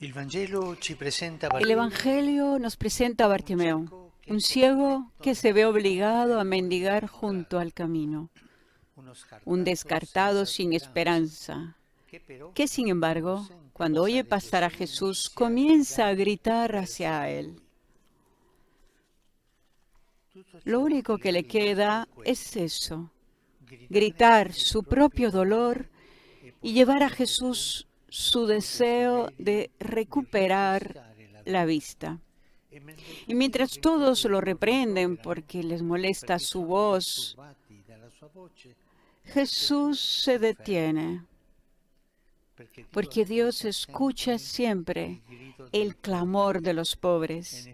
El Evangelio nos presenta a Bartimeo, un ciego que se ve obligado a mendigar junto al camino, un descartado sin esperanza, que sin embargo, cuando oye pasar a Jesús, comienza a gritar hacia él. Lo único que le queda es eso, gritar su propio dolor y llevar a Jesús su deseo de recuperar la vista. Y mientras todos lo reprenden porque les molesta su voz, Jesús se detiene, porque Dios escucha siempre el clamor de los pobres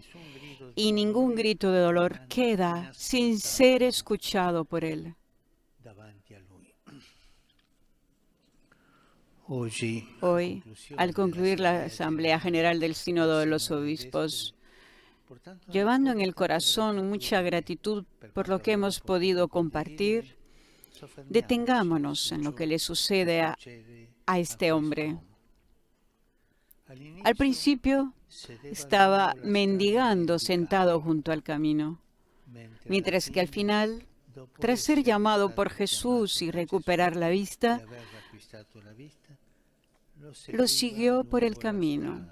y ningún grito de dolor queda sin ser escuchado por Él. Hoy, al concluir la Asamblea General del Sínodo de los Obispos, llevando en el corazón mucha gratitud por lo que hemos podido compartir, detengámonos en lo que le sucede a este hombre. Al principio estaba mendigando sentado junto al camino, mientras que al final, tras ser llamado por Jesús y recuperar la vista, lo siguió por el camino.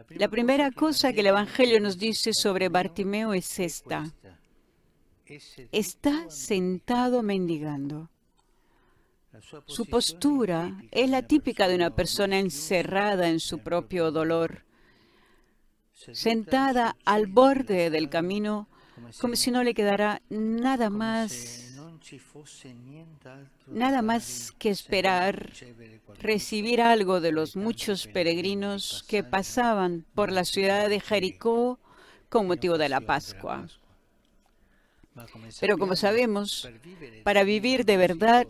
La primera cosa que el Evangelio nos dice sobre Bartimeo es esta: está sentado mendigando. Su postura es la típica de una persona encerrada en su propio dolor, sentada al borde del camino, como si no le quedara nada más que esperar recibir algo de los muchos peregrinos que pasaban por la ciudad de Jericó con motivo de la Pascua. Pero como sabemos, para vivir de verdad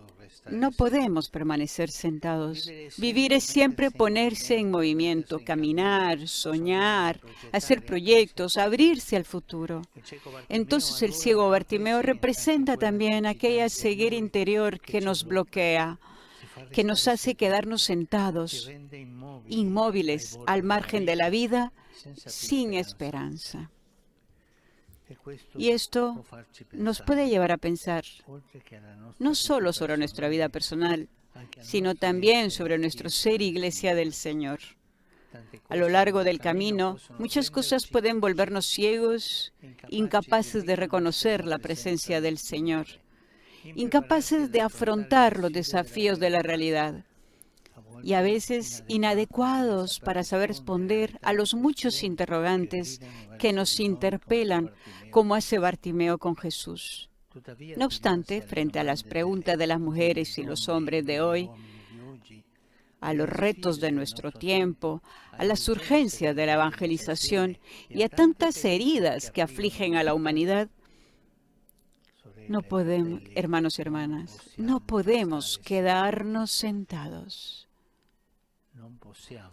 no podemos permanecer sentados. Vivir es siempre ponerse en movimiento, caminar, soñar, hacer proyectos, abrirse al futuro. Entonces el ciego Bartimeo representa también aquella ceguera interior que nos bloquea, que nos hace quedarnos sentados, inmóviles, al margen de la vida, sin esperanza. Y esto nos puede llevar a pensar no solo sobre nuestra vida personal, sino también sobre nuestro ser Iglesia del Señor. A lo largo del camino, muchas cosas pueden volvernos ciegos, incapaces de reconocer la presencia del Señor, incapaces de afrontar los desafíos de la realidad y a veces inadecuados para saber responder a los muchos interrogantes que nos interpelan, como hace Bartimeo con Jesús. No obstante, frente a las preguntas de las mujeres y los hombres de hoy, a los retos de nuestro tiempo, a las urgencias de la evangelización y a tantas heridas que afligen a la humanidad, no podemos, hermanos y hermanas, no podemos quedarnos sentados.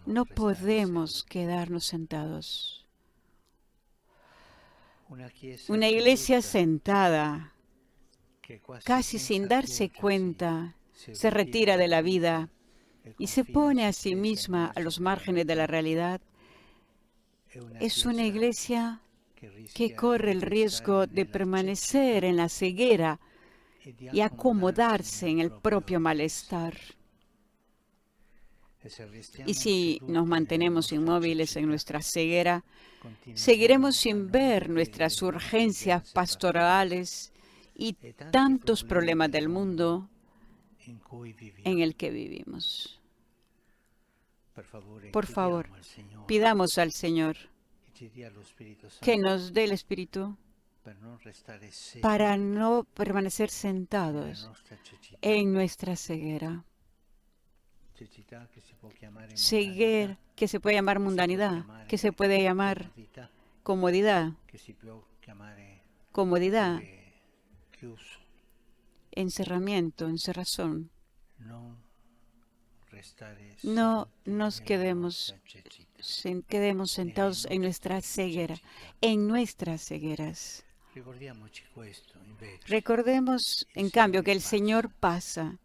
No podemos quedarnos sentados. Una iglesia sentada, casi sin darse cuenta, se retira de la vida y se pone a sí misma a los márgenes de la realidad. Es una iglesia que corre el riesgo de permanecer en la ceguera y acomodarse en el propio malestar. Y si nos mantenemos inmóviles en nuestra ceguera, seguiremos sin ver nuestras urgencias pastorales y tantos problemas del mundo en el que vivimos. Por favor, pidamos al Señor que nos dé el Espíritu para no permanecer sentados en nuestra ceguera. Ceguera que se puede llamar mundanidad, que se puede llamar comodidad, encerramiento, encerrazón. No nos quedemos sentados en nuestra ceguera, en nuestras cegueras. Recordemos, en cambio, que el Señor pasa.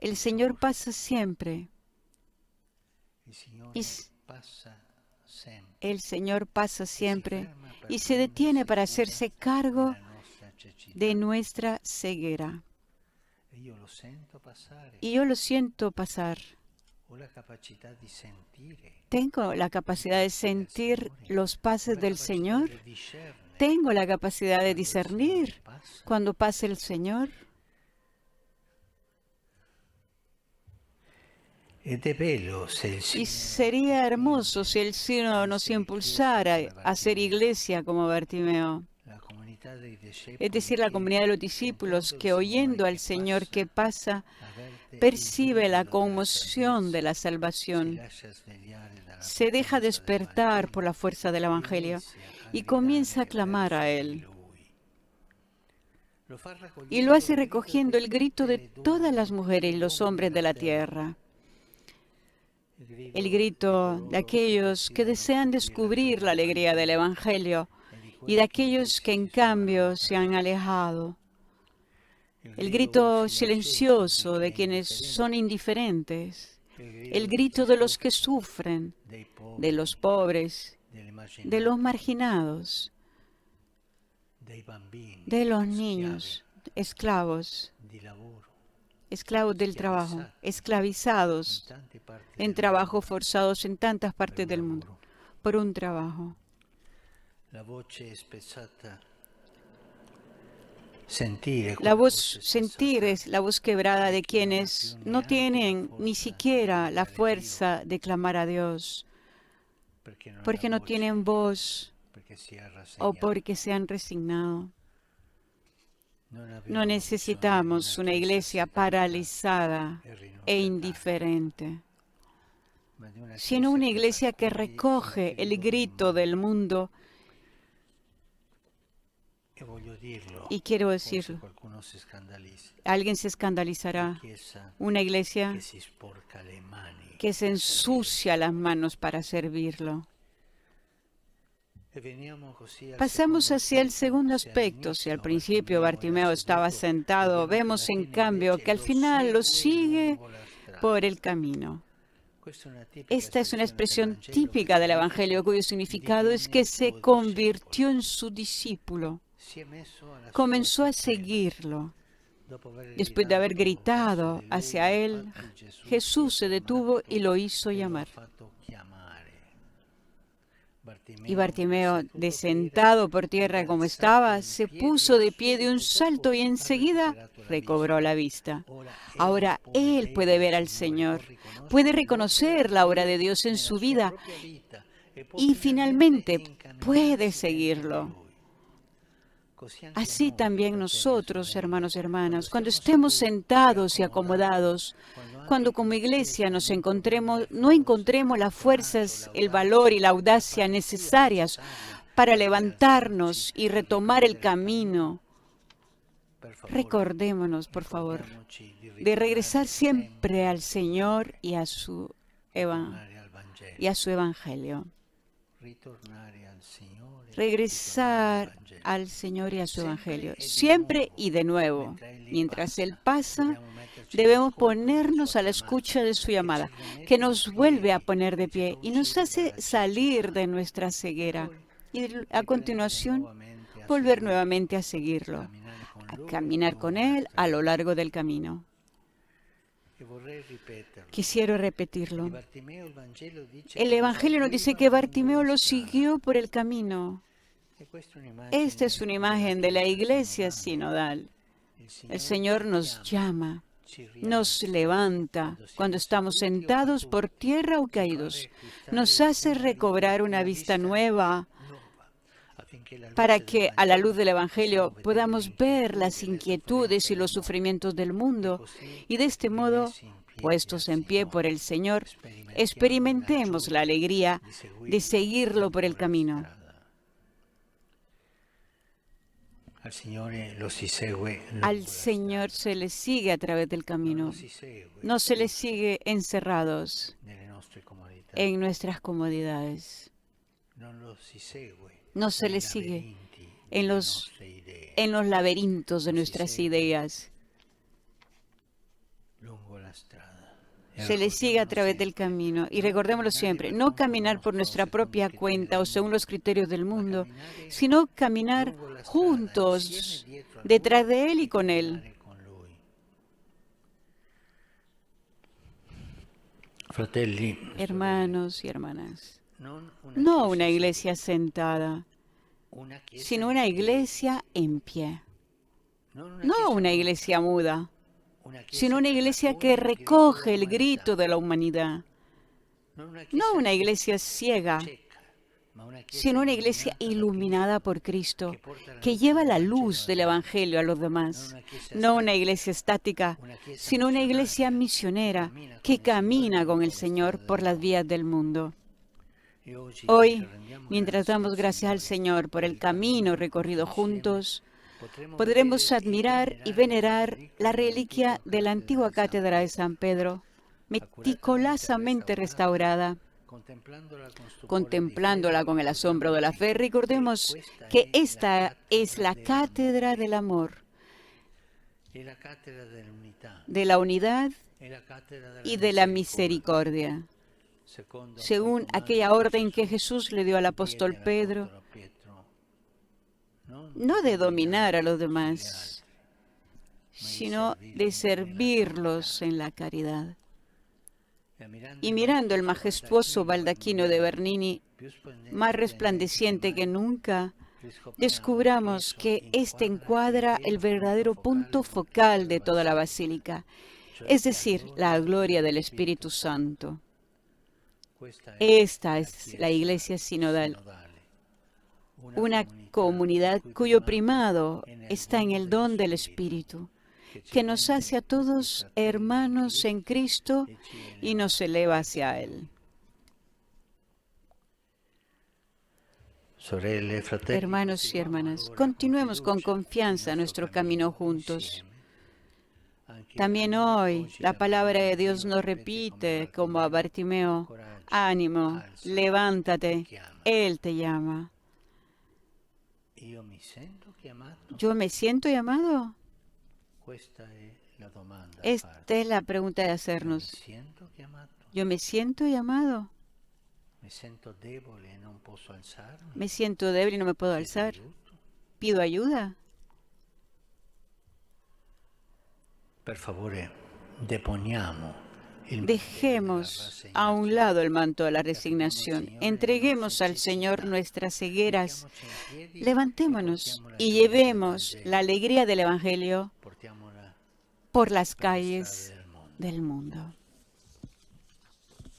El Señor pasa siempre. Y el Señor pasa siempre y se detiene para hacerse cargo de nuestra ceguera. Y yo lo siento pasar. Tengo la capacidad de sentir los pases del Señor. Tengo la capacidad de discernir cuando pase el Señor. Y sería hermoso si el Sínodo nos impulsara a hacer iglesia como Bartimeo. Es decir, la comunidad de los discípulos que oyendo al Señor que pasa, percibe la conmoción de la salvación, se deja despertar por la fuerza del Evangelio y comienza a clamar a Él. Y lo hace recogiendo el grito de todas las mujeres y los hombres de la tierra. El grito de aquellos que desean descubrir la alegría del Evangelio y de aquellos que en cambio se han alejado. El grito silencioso de quienes son indiferentes. El grito de los que sufren, de los pobres, de los marginados, de los niños, esclavos del trabajo, esclavizados en trabajo forzados en tantas partes del mundo, por un trabajo. La voz sentir es la voz quebrada de quienes no tienen ni siquiera la fuerza de clamar a Dios, porque no tienen voz o porque se han resignado. No necesitamos una iglesia paralizada e indiferente, sino una iglesia que recoge el grito del mundo. Y quiero decirlo, alguien se escandalizará, una iglesia que se ensucia las manos para servirlo. Pasamos hacia el segundo aspecto. Si al principio Bartimeo estaba sentado, vemos en cambio que al final lo sigue por el camino. Esta es una expresión típica del Evangelio cuyo significado es que se convirtió en su discípulo. Comenzó a seguirlo. Después de haber gritado hacia él, Jesús se detuvo y lo hizo llamar. Y Bartimeo, de sentado por tierra como estaba, se puso de pie de un salto y enseguida recobró la vista. Ahora él puede ver al Señor, puede reconocer la obra de Dios en su vida y finalmente puede seguirlo. Así también nosotros, hermanos y hermanas, cuando estemos sentados y acomodados, cuando como iglesia no encontremos las fuerzas, el valor y la audacia necesarias para levantarnos y retomar el camino, recordémonos, por favor, de regresar siempre al Señor y a su Evangelio. Regresar al Señor y a su Evangelio, siempre y de nuevo. Mientras Él pasa, debemos ponernos a la escucha de su llamada, que nos vuelve a poner de pie y nos hace salir de nuestra ceguera. Y a continuación, volver nuevamente a seguirlo, a caminar con Él a lo largo del camino. Quisiera repetirlo. El Evangelio nos dice que Bartimeo lo siguió por el camino. Esta es una imagen de la iglesia sinodal. El Señor nos llama, nos levanta cuando estamos sentados por tierra o caídos. Nos hace recobrar una vista nueva para que a la luz del Evangelio podamos ver las inquietudes y los sufrimientos del mundo y de este modo, puestos en pie por el Señor, experimentemos la alegría de seguirlo por el camino. Al Señor se le sigue a través del camino. No se le sigue encerrados en nuestras comodidades. No se le sigue en los laberintos de nuestras ideas. se le sigue a través del camino. Y recordémoslo siempre, no caminar por nuestra propia cuenta o según los criterios del mundo, sino caminar juntos detrás de Él y con Él. Hermanos y hermanas, no una iglesia sentada, sino una iglesia en pie. No una iglesia muda, sino una iglesia que recoge el grito de la humanidad. No una iglesia ciega, sino una iglesia iluminada por Cristo, que lleva la luz del Evangelio a los demás. No una iglesia estática, sino una iglesia misionera que camina con el Señor por las vías del mundo. Hoy, mientras damos gracias al Señor por el camino recorrido juntos, podremos admirar y venerar la reliquia de la antigua cátedra de San Pedro, meticulosamente restaurada. Contemplándola con el asombro de la fe, recordemos que esta es la cátedra del amor, de la unidad y de la misericordia, según aquella orden que Jesús le dio al apóstol Pedro, no de dominar a los demás, sino de servirlos en la caridad. Y mirando el majestuoso baldaquino de Bernini, más resplandeciente que nunca, descubramos que este encuadra el verdadero punto focal de toda la basílica, es decir, la gloria del Espíritu Santo. Esta es la Iglesia sinodal, una comunidad cuyo primado está en el don del Espíritu, que nos hace a todos hermanos en Cristo y nos eleva hacia Él. Hermanos y hermanas, continuemos con confianza nuestro camino juntos. También hoy la palabra de Dios nos repite, como a Bartimeo, ánimo, levántate, Él te llama. ¿Yo me siento llamado? Esta es la pregunta de hacernos. ¿Yo me siento llamado? ¿Me siento débil y no me puedo alzar? ¿Pido ayuda? Dejemos a un lado el manto de la resignación. Entreguemos al Señor nuestras cegueras. Levantémonos y llevemos la alegría del Evangelio por las calles del mundo.